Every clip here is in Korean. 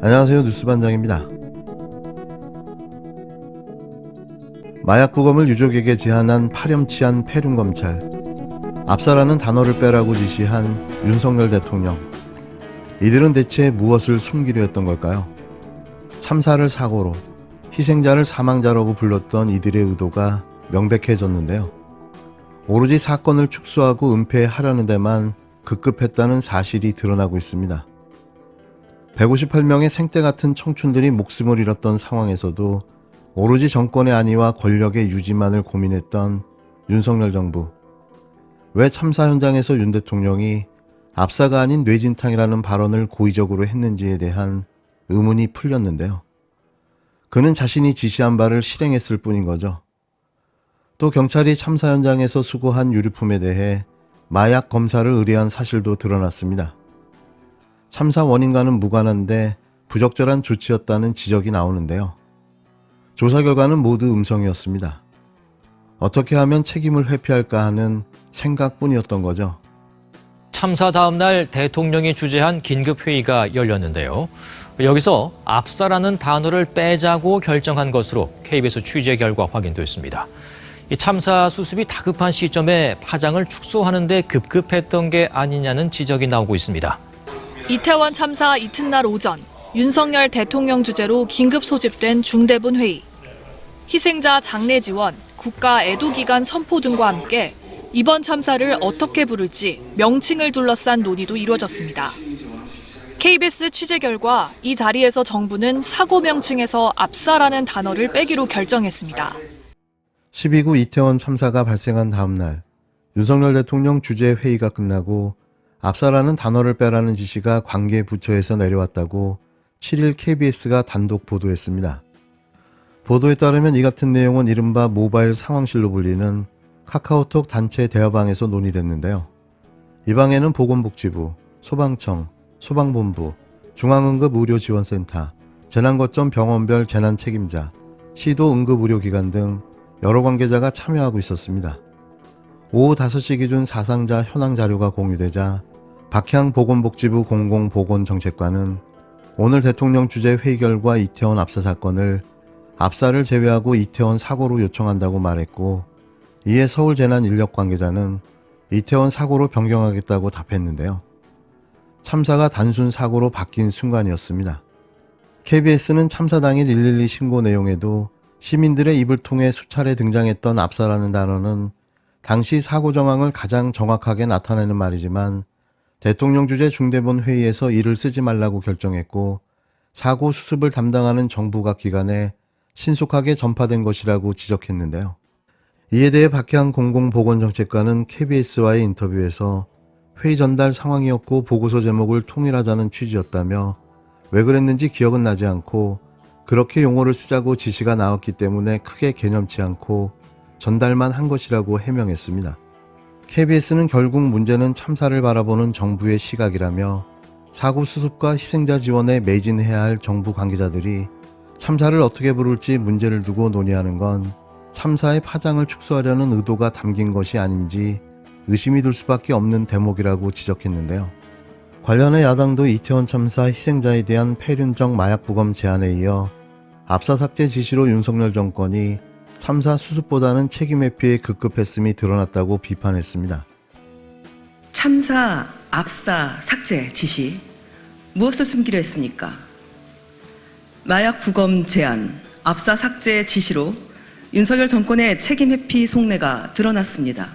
안녕하세요. 뉴스반장입니다. 마약 부검을 유족에게 제안한 파렴치한 패륜검찰, 압사라는 단어를 빼라고 지시한 윤석열 대통령. 이들은 대체 무엇을 숨기려 했던 걸까요? 참사를 사고로, 희생자를 사망자라고 불렀던 이들의 의도가 명백해졌는데요. 오로지 사건을 축소하고 은폐하려는 데만 급급했다는 사실이 드러나고 있습니다. 158명의 생때 같은 청춘들이 목숨을 잃었던 상황에서도 오로지 정권의 안위와 권력의 유지만을 고민했던 윤석열 정부. 왜 참사 현장에서 윤 대통령이 압사가 아닌 뇌진탕이라는 발언을 고의적으로 했는지에 대한 의문이 풀렸는데요. 그는 자신이 지시한 바를 실행했을 뿐인 거죠. 또 경찰이 참사 현장에서 수거한 유류품에 대해 마약 검사를 의뢰한 사실도 드러났습니다. 참사 원인과는 무관한데 부적절한 조치였다는 지적이 나오는데요. 조사 결과는 모두 음성이었습니다. 어떻게 하면 책임을 회피할까 하는 생각뿐이었던 거죠. 참사 다음 날 대통령이 주재한 긴급회의가 열렸는데요. 여기서 압사라는 단어를 빼자고 결정한 것으로 KBS 취재 결과 확인됐습니다. 이 참사 수습이 다급한 시점에 파장을 축소하는 데 급급했던 게 아니냐는 지적이 나오고 있습니다. 이태원 참사 이튿날 오전, 윤석열 대통령 주재로 긴급 소집된 중대본 회의. 희생자 장례 지원, 국가 애도기간 선포 등과 함께 이번 참사를 어떻게 부를지 명칭을 둘러싼 논의도 이루어졌습니다. KBS 취재 결과 이 자리에서 정부는 사고 명칭에서 압사라는 단어를 빼기로 결정했습니다. 12구 이태원 참사가 발생한 다음 날 윤석열 대통령 주재 회의가 끝나고 압사라는 단어를 빼라는 지시가 관계 부처에서 내려왔다고 7일 KBS가 단독 보도했습니다. 보도에 따르면 이 같은 내용은 이른바 모바일 상황실로 불리는 카카오톡 단체 대화방에서 논의됐는데요. 이 방에는 보건복지부, 소방청, 소방본부, 중앙응급의료지원센터, 재난거점 병원별 재난책임자, 시도 응급의료기관 등 여러 관계자가 참여하고 있었습니다. 오후 5시 기준 사상자 현황 자료가 공유되자 박향 보건복지부 공공보건정책관은 오늘 대통령 주재 회의 결과 이태원 압사 사건을 압사를 제외하고 이태원 사고로 요청한다고 말했고, 이에 서울재난인력 관계자는 이태원 사고로 변경하겠다고 답했는데요. 참사가 단순 사고로 바뀐 순간이었습니다. KBS는 참사 당일 112 신고 내용에도 시민들의 입을 통해 수차례 등장했던 압사라는 단어는 당시 사고 정황을 가장 정확하게 나타내는 말이지만 대통령 주재 중대본 회의에서 이를 쓰지 말라고 결정했고 사고 수습을 담당하는 정부각 기관에 신속하게 전파된 것이라고 지적했는데요. 이에 대해 박향 공공보건정책관은 KBS와의 인터뷰에서 회의 전달 상황이었고 보고서 제목을 통일하자는 취지였다며 왜 그랬는지 기억은 나지 않고 그렇게 용어를 쓰자고 지시가 나왔기 때문에 크게 개념치 않고 전달만 한 것이라고 해명했습니다. KBS는 결국 문제는 참사를 바라보는 정부의 시각이라며 사고 수습과 희생자 지원에 매진해야 할 정부 관계자들이 참사를 어떻게 부를지 문제를 두고 논의하는 건 참사의 파장을 축소하려는 의도가 담긴 것이 아닌지 의심이 들 수밖에 없는 대목이라고 지적했는데요. 관련해 야당도 이태원 참사 희생자에 대한 패륜적 마약 부검 제안에 이어 압사 삭제 지시로 윤석열 정권이 참사 수습보다는 책임 회피에 급급했음이 드러났다고 비판했습니다. 참사, 압사, 삭제 지시, 무엇을 숨기려 했습니까? 마약 부검 제안, 압사 삭제 지시로 윤석열 정권의 책임 회피 속내가 드러났습니다.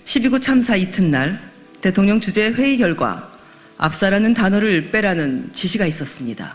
12구 참사 이튿날 대통령 주재 회의 결과 압사라는 단어를 빼라는 지시가 있었습니다.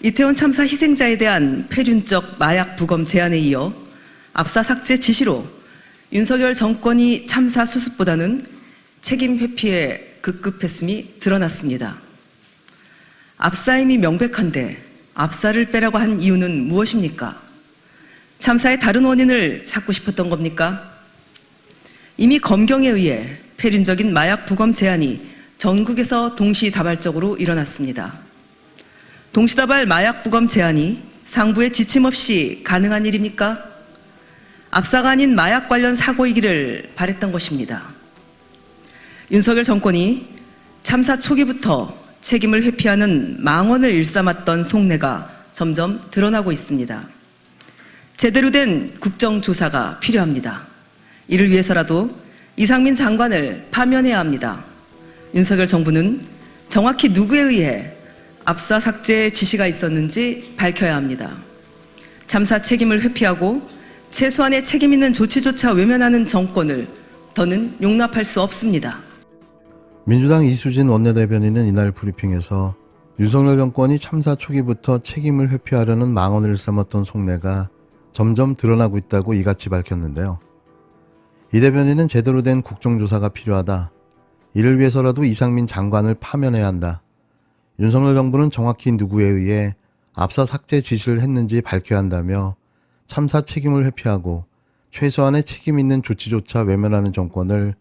이태원 참사 희생자에 대한 패륜적 마약 부검 제안에 이어 압사 삭제 지시로 윤석열 정권이 참사 수습보다는 책임 회피에 급급했음이 드러났습니다. 압사임이 명백한데 압사를 빼라고 한 이유는 무엇입니까? 참사의 다른 원인을 찾고 싶었던 겁니까? 이미 검경에 의해 패륜적인 마약 부검 제안이 전국에서 동시다발적으로 일어났습니다. 동시다발 마약 부검 제안이 상부의 지침 없이 가능한 일입니까? 압사가 아닌 마약 관련 사고이기를 바랬던 것입니다. 윤석열 정권이 참사 초기부터 책임을 회피하는 망언을 일삼았던 속내가 점점 드러나고 있습니다. 제대로 된 국정조사가 필요합니다. 이를 위해서라도 이상민 장관을 파면해야 합니다. 윤석열 정부는 정확히 누구에 의해 압사 삭제 지시가 있었는지 밝혀야 합니다. 참사 책임을 회피하고 최소한의 책임 있는 조치조차 외면하는 정권을 더는 용납할 수 없습니다. 민주당 이수진 원내대변인은 이날 브리핑에서 윤석열 정권이 참사 초기부터 책임을 회피하려는 망언을 삼았던 속내가 점점 드러나고 있다고 이같이 밝혔는데요. 이 대변인은 제대로 된 국정조사가 필요하다. 이를 위해서라도 이상민 장관을 파면해야 한다. 윤석열 정부는 정확히 누구에 의해 압사 삭제 지시를 했는지 밝혀야 한다며 참사 책임을 회피하고 최소한의 책임 있는 조치조차 외면하는 정권을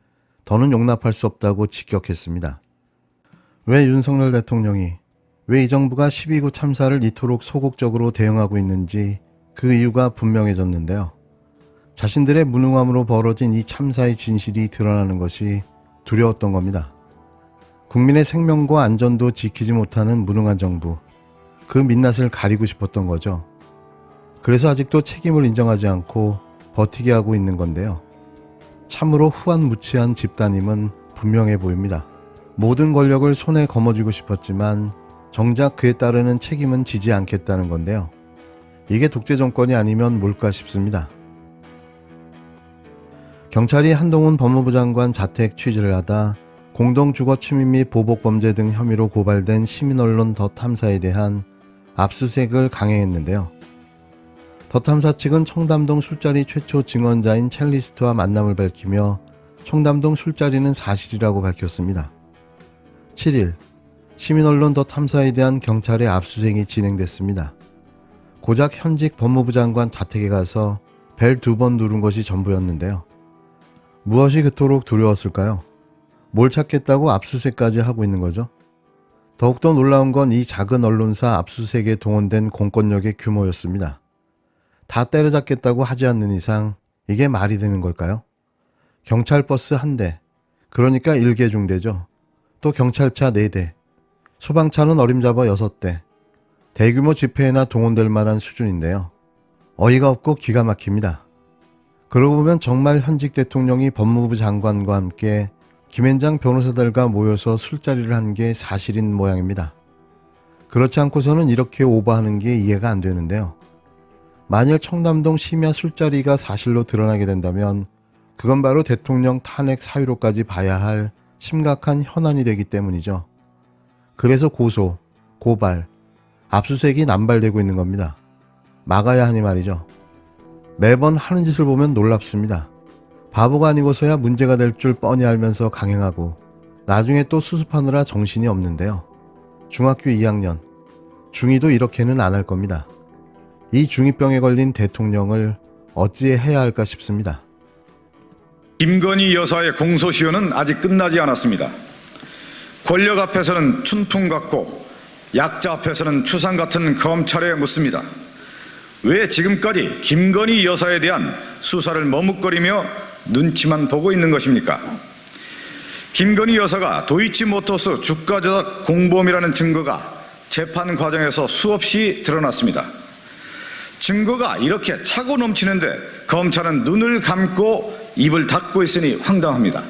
더는 용납할 수 없다고 직격했습니다. 왜 윤석열 대통령이, 왜 이 정부가 12구 참사를 이토록 소극적으로 대응하고 있는지 그 이유가 분명해졌는데요. 자신들의 무능함으로 벌어진 이 참사의 진실이 드러나는 것이 두려웠던 겁니다. 국민의 생명과 안전도 지키지 못하는 무능한 정부, 그 민낯을 가리고 싶었던 거죠. 그래서 아직도 책임을 인정하지 않고 버티게 하고 있는 건데요. 참으로 후한무치한 집단임은 분명해 보입니다. 모든 권력을 손에 거머쥐고 싶었지만 정작 그에 따르는 책임은 지지 않겠다는 건데요. 이게 독재 정권이 아니면 뭘까 싶습니다. 경찰이 한동훈 법무부 장관 자택 취재를 하다 공동주거침입 및 보복범죄 등 혐의로 고발된 시민언론 더 탐사에 대한 압수수색을 강행했는데요. 더 탐사 측은 청담동 술자리 최초 증언자인 첼리스트와 만남을 밝히며 청담동 술자리는 사실이라고 밝혔습니다. 7일, 시민언론 더 탐사에 대한 경찰의 압수수색이 진행됐습니다. 고작 현직 법무부 장관 자택에 가서 벨 2번 누른 것이 전부였는데요. 무엇이 그토록 두려웠을까요? 뭘 찾겠다고 압수수색까지 하고 있는 거죠? 더욱더 놀라운 건 이 작은 언론사 압수수색에 동원된 공권력의 규모였습니다. 다 때려잡겠다고 하지 않는 이상 이게 말이 되는 걸까요? 경찰 버스 1대, 그러니까 1개 중대죠. 또 경찰차 4대, 소방차는 어림잡아 6대, 대규모 집회에나 동원될 만한 수준인데요. 어이가 없고 기가 막힙니다. 그러고 보면 정말 현직 대통령이 법무부 장관과 함께 김앤장 변호사들과 모여서 술자리를 한 게 사실인 모양입니다. 그렇지 않고서는 이렇게 오버하는 게 이해가 안 되는데요. 만일 청담동 심야 술자리가 사실로 드러나게 된다면 그건 바로 대통령 탄핵 사유로까지 봐야 할 심각한 현안이 되기 때문이죠. 그래서 고소, 고발, 압수수색이 남발되고 있는 겁니다. 막아야 하니 말이죠. 매번 하는 짓을 보면 놀랍습니다. 바보가 아니고서야 문제가 될 줄 뻔히 알면서 강행하고 나중에 또 수습하느라 정신이 없는데요. 중학교 2학년, 중2도 이렇게는 안 할 겁니다. 이 중2병에 걸린 대통령을 어찌해야 할까 싶습니다. 김건희 여사의 공소시효는 아직 끝나지 않았습니다. 권력 앞에서는 춘풍 같고 약자 앞에서는 추상 같은 검찰에 묻습니다. 왜 지금까지 김건희 여사에 대한 수사를 머뭇거리며 눈치만 보고 있는 것입니까? 김건희 여사가 도이치모터스 주가 조작 공범이라는 증거가 재판 과정에서 수없이 드러났습니다. 증거가 이렇게 차고 넘치는데 검찰은 눈을 감고 입을 닫고 있으니 황당합니다.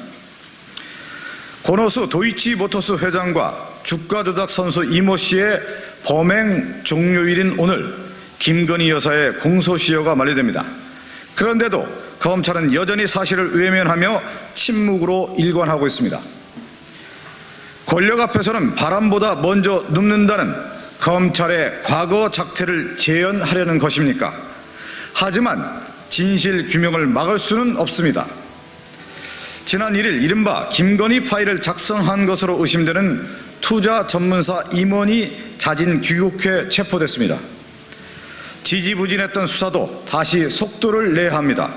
권오수 도이치모터스 회장과 주가 조작 선수 이모 씨의 범행 종료일인 오늘 김건희 여사의 공소시효가 만료됩니다. 그런데도 검찰은 여전히 사실을 외면하며 침묵으로 일관하고 있습니다. 권력 앞에서는 바람보다 먼저 눕는다는 검찰의 과거 작태를 재현하려는 것입니까? 하지만 진실 규명을 막을 수는 없습니다. 지난 1일 이른바 김건희 파일을 작성한 것으로 의심되는 투자 전문사 임원이 자진 귀국해 체포됐습니다. 지지부진했던 수사도 다시 속도를 내야 합니다.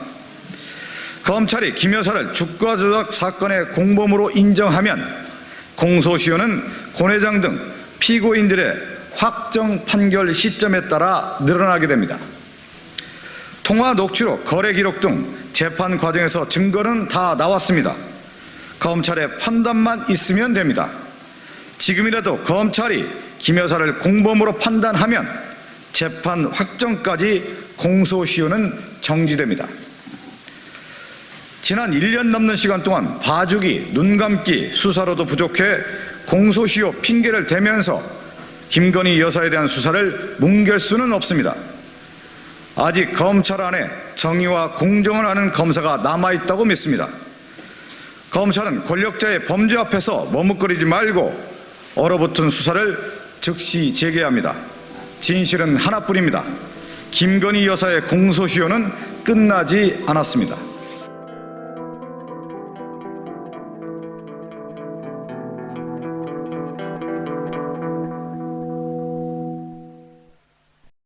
검찰이 김 여사를 주가 조작 사건의 공범으로 인정하면 공소시효는 권 회장 등 피고인들의 확정 판결 시점에 따라 늘어나게 됩니다. 통화 녹취록, 거래 기록 등 재판 과정에서 증거는 다 나왔습니다. 검찰의 판단만 있으면 됩니다. 지금이라도 검찰이 김 여사를 공범으로 판단하면 재판 확정까지 공소시효는 정지됩니다. 지난 1년 넘는 시간 동안 봐주기, 눈감기, 수사로도 부족해 공소시효 핑계를 대면서 김건희 여사에 대한 수사를 뭉갤 수는 없습니다. 아직 검찰 안에 정의와 공정을 하는 검사가 남아있다고 믿습니다. 검찰은 권력자의 범죄 앞에서 머뭇거리지 말고 얼어붙은 수사를 즉시 재개합니다. 진실은 하나뿐입니다. 김건희 여사의 공소시효는 끝나지 않았습니다.